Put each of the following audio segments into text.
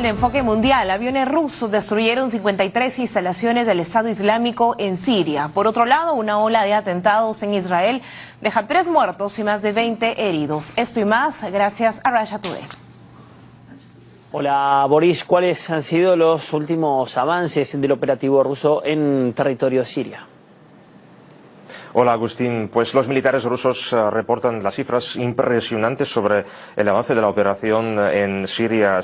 enfoque mundial, aviones rusos destruyeron 53 instalaciones del Estado Islámico en Siria. Por otro lado, una ola de atentados en Israel deja 3 muertos y más de 20 heridos. Esto y más gracias a Russia Today. Hola Boris, ¿cuáles han sido los últimos avances del operativo ruso en territorio siria? Hola Agustín, pues los militares rusos reportan las cifras impresionantes sobre el avance de la operación en Siria.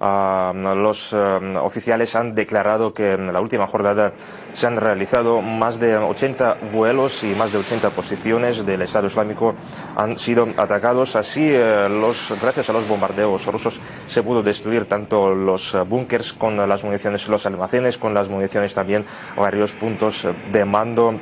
Los oficiales han declarado que en la última jornada se han realizado más de 80 vuelos y más de 80 posiciones del Estado Islámico han sido atacados. Así, gracias a los bombardeos rusos se pudo destruir tanto los búnkers con las municiones, los almacenes con las municiones, también varios puntos de mando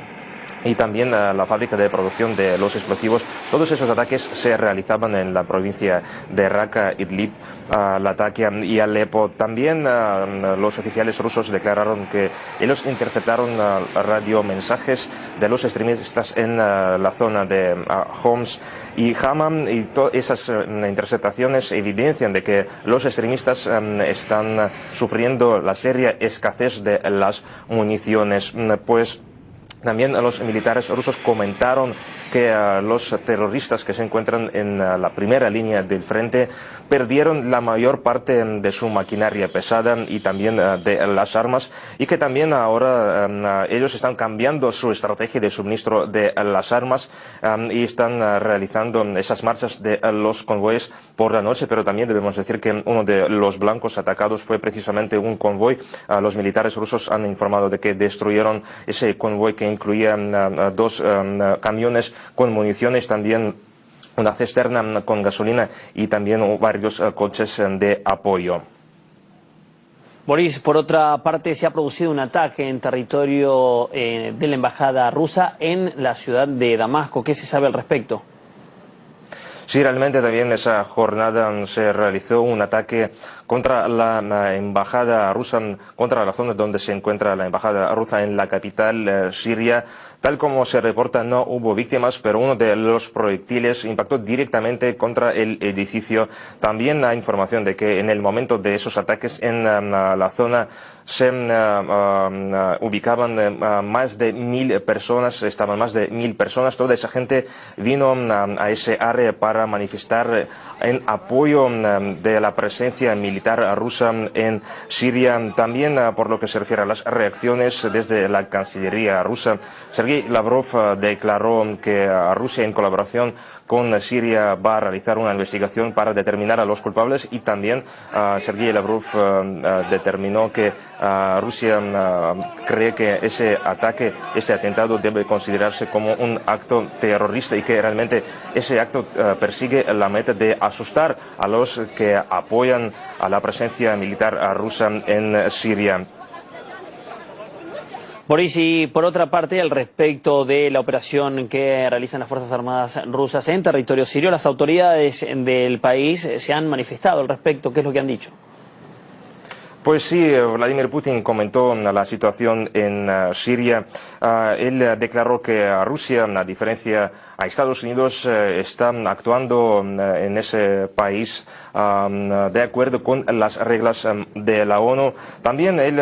y también la fábrica de producción de los explosivos. Todos esos ataques se realizaban en la provincia de Raqqa, Idlib, Latakia y Alepo. También los oficiales rusos declararon que ellos interceptaron radiomensajes de los extremistas en la zona de Homs y Hama, y esas interceptaciones evidencian de que los extremistas están sufriendo la seria escasez de las municiones. También los militares rusos comentaron que los terroristas que se encuentran en la primera línea del frente perdieron la mayor parte de su maquinaria pesada y también de las armas, y que también ahora ellos están cambiando su estrategia de suministro de las armas y están realizando esas marchas de los convoyes por la noche. Pero también debemos decir que uno de los blancos atacados fue precisamente un convoy. Los militares rusos han informado de que destruyeron ese convoy que incluía 2 camiones con municiones, también una cisterna con gasolina y también varios coches de apoyo. Boris, por otra parte, se ha producido un ataque en territorio de la embajada rusa en la ciudad de Damasco. ¿Qué se sabe al respecto? Sí, realmente también esa jornada se realizó un ataque contra la embajada rusa, contra la zona donde se encuentra la embajada rusa en la capital siria. Tal como se reporta, no hubo víctimas, pero uno de los proyectiles impactó directamente contra el edificio. También hay información de que en el momento de esos ataques en la zona se ubicaban más de 1000 personas, estaban más de 1000 personas. Toda esa gente vino a ese área para manifestar en apoyo de la presencia militar rusa en Siria. También por lo que se refiere a las reacciones desde la Cancillería rusa, Sergei Lavrov declaró que Rusia, en colaboración con Siria, va a realizar una investigación para determinar a los culpables, y también Sergei Lavrov determinó que Rusia cree que ese ataque, ese atentado debe considerarse como un acto terrorista y que realmente ese acto persigue la meta de asustar a los que apoyan a la presencia militar rusa en Siria. Boris, y por otra parte, al respecto de la operación que realizan las Fuerzas Armadas rusas en territorio sirio, las autoridades del país se han manifestado al respecto. ¿Qué es lo que han dicho? Pues sí, Vladimir Putin comentó la situación en Siria. Él declaró que Rusia, a diferencia a Estados Unidos, está actuando en ese país de acuerdo con las reglas de la ONU. También él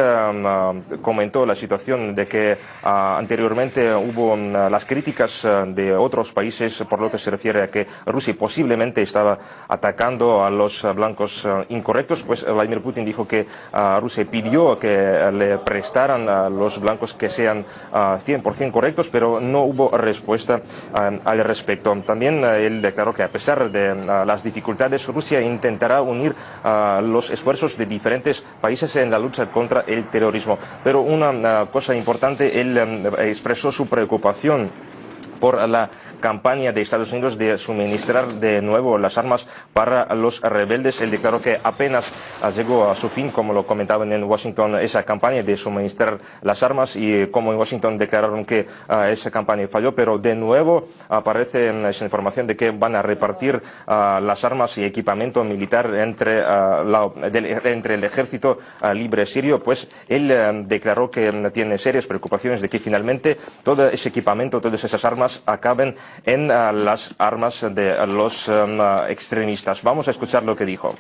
comentó la situación de que anteriormente hubo las críticas de otros países por lo que se refiere a que Rusia posiblemente estaba atacando a los blancos incorrectos. Pues Vladimir Putin dijo que Rusia pidió que le prestaran a los blancos que sean 100% correctos, pero no hubo respuesta al respecto. También él declaró que a pesar de las dificultades, Rusia intentará unir los esfuerzos de diferentes países en la lucha contra el terrorismo. Pero una cosa importante, él expresó su preocupación por la campaña de Estados Unidos de suministrar de nuevo las armas para los rebeldes. Él declaró que apenas llegó a su fin, como lo comentaban en Washington, esa campaña de suministrar las armas, y como en Washington declararon que esa campaña falló, pero de nuevo aparece esa información de que van a repartir las armas y equipamiento militar entre el ejército libre sirio. Pues él declaró que tiene serias preocupaciones de que finalmente todo ese equipamiento, todas esas armas acaben en las armas de los extremistas. Vamos a escuchar lo que dijo.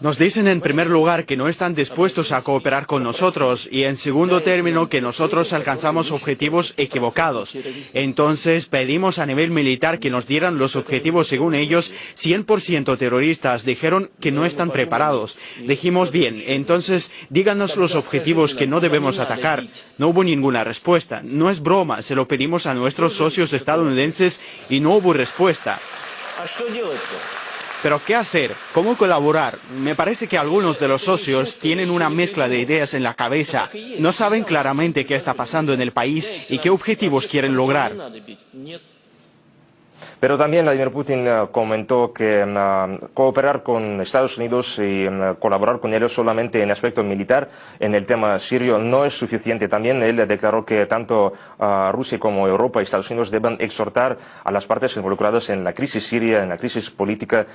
Nos dicen en primer lugar que no están dispuestos a cooperar con nosotros y en segundo término que nosotros alcanzamos objetivos equivocados. Entonces pedimos a nivel militar que nos dieran los objetivos según ellos 100% terroristas. Dijeron que no están preparados. Dijimos bien, entonces díganos los objetivos que no debemos atacar. No hubo ninguna respuesta. No es broma, se lo pedimos a nuestros socios estadounidenses y no hubo respuesta. Pero ¿qué hacer? ¿Cómo colaborar? Me parece que algunos de los socios tienen una mezcla de ideas en la cabeza. No saben claramente qué está pasando en el país y qué objetivos quieren lograr. Pero también Vladimir Putin comentó que cooperar con Estados Unidos y colaborar con ellos solamente en aspecto militar en el tema sirio no es suficiente. También él declaró que tanto Rusia como Europa y Estados Unidos deben exhortar a las partes involucradas en la crisis siria, en la crisis política,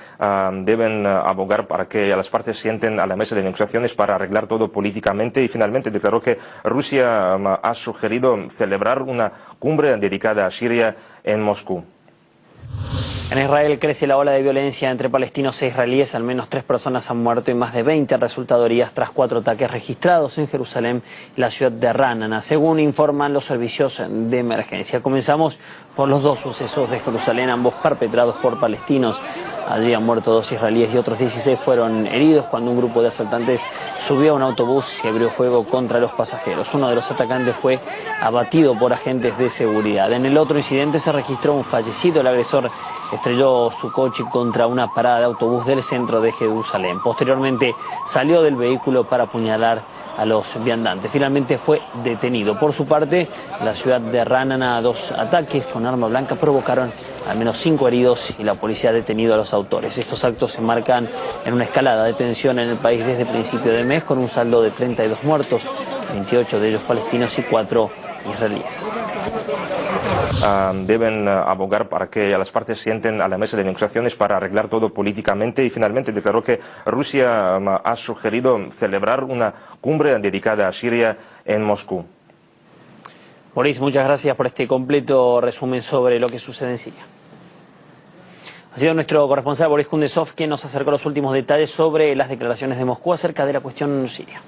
deben abogar para que las partes sienten a la mesa de negociaciones para arreglar todo políticamente. Y finalmente declaró que Rusia ha sugerido celebrar una cumbre dedicada a Siria en Moscú. En Israel crece la ola de violencia entre palestinos e israelíes. Al menos 3 personas han muerto y más de 20 han resultado heridas tras 4 ataques registrados en Jerusalén y la ciudad de Ra'anana, según informan los servicios de emergencia. Comenzamos por los 2 sucesos de Jerusalén, ambos perpetrados por palestinos. Allí han muerto 2 israelíes y otros 16 fueron heridos cuando un grupo de asaltantes subió a un autobús y abrió fuego contra los pasajeros. Uno de los atacantes fue abatido por agentes de seguridad. En el otro incidente se registró un fallecido. El agresor estrelló su coche contra una parada de autobús del centro de Jerusalén. Posteriormente salió del vehículo para apuñalar a los viandantes. Finalmente fue detenido. Por su parte, en la ciudad de Ra'anana, 2 ataques con arma blanca provocaron al menos 5 heridos y la policía ha detenido a los autores. Estos actos se marcan en una escalada de tensión en el país desde principio de mes, con un saldo de 32 muertos, 28 de ellos palestinos y 4 israelíes. Deben abogar para que las partes sienten a la mesa de negociaciones para arreglar todo políticamente. Y finalmente declaró que Rusia ha sugerido celebrar una cumbre dedicada a Siria en Moscú. Boris, muchas gracias por este completo resumen sobre lo que sucede en Siria. Ha sido nuestro corresponsal Boris Kundesov quien nos acercó los últimos detalles sobre las declaraciones de Moscú acerca de la cuestión siria.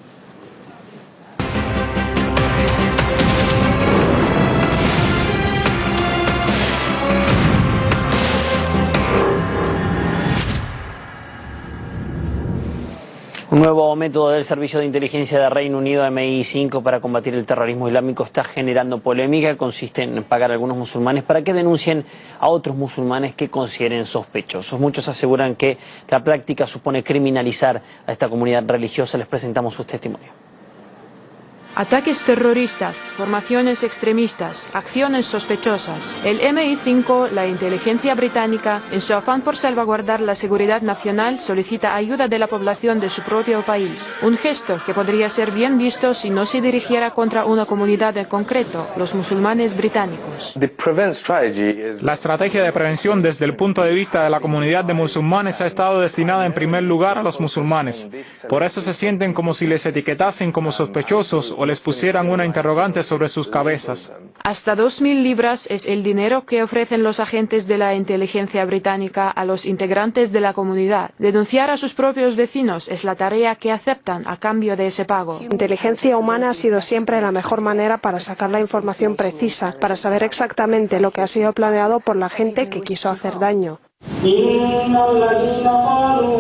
Un nuevo método del Servicio de Inteligencia de Reino Unido, MI5, para combatir el terrorismo islámico está generando polémica. Consiste en pagar a algunos musulmanes para que denuncien a otros musulmanes que consideren sospechosos. Muchos aseguran que la práctica supone criminalizar a esta comunidad religiosa. Les presentamos sus testimonios. Ataques terroristas, formaciones extremistas, acciones sospechosas. El MI5, la inteligencia británica, en su afán por salvaguardar la seguridad nacional, solicita ayuda de la población de su propio país. Un gesto que podría ser bien visto si no se dirigiera contra una comunidad en concreto, los musulmanes británicos. La estrategia de prevención desde el punto de vista de la comunidad de musulmanes ha estado destinada en primer lugar a los musulmanes. Por eso se sienten como si les etiquetasen como sospechosos o les pusieran una interrogante sobre sus cabezas. Hasta 2.000 libras es el dinero que ofrecen los agentes de la inteligencia británica a los integrantes de la comunidad. Denunciar a sus propios vecinos es la tarea que aceptan a cambio de ese pago. La inteligencia humana ha sido siempre la mejor manera para sacar la información precisa, para saber exactamente lo que ha sido planeado por la gente que quiso hacer daño.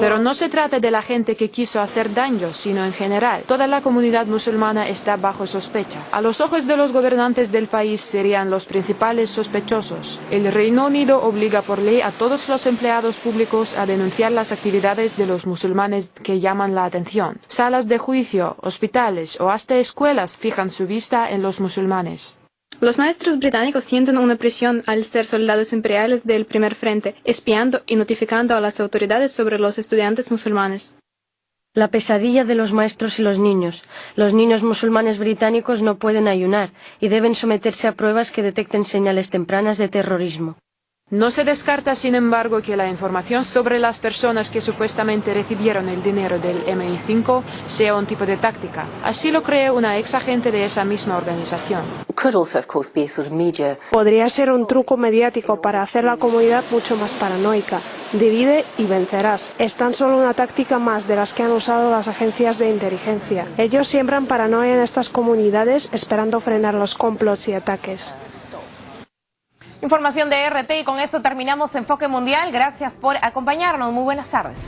Pero no se trata de la gente que quiso hacer daño, sino en general. Toda la comunidad musulmana está bajo sospecha. A los ojos de los gobernantes del país serían los principales sospechosos. El Reino Unido obliga por ley a todos los empleados públicos a denunciar las actividades de los musulmanes que llaman la atención. Salas de juicio, hospitales o hasta escuelas fijan su vista en los musulmanes. Los maestros británicos sienten una presión al ser soldados imperiales del primer frente, espiando y notificando a las autoridades sobre los estudiantes musulmanes. La pesadilla de los maestros y los niños. Los niños musulmanes británicos no pueden ayunar y deben someterse a pruebas que detecten señales tempranas de terrorismo. No se descarta, sin embargo, que la información sobre las personas que supuestamente recibieron el dinero del MI5 sea un tipo de táctica. Así lo cree una ex agente de esa misma organización. Podría ser un truco mediático para hacer la comunidad mucho más paranoica. Divide y vencerás. Es tan solo una táctica más de las que han usado las agencias de inteligencia. Ellos siembran paranoia en estas comunidades esperando frenar los complots y ataques. Información de RT y con esto terminamos Enfoque Mundial. Gracias por acompañarnos. Muy buenas tardes.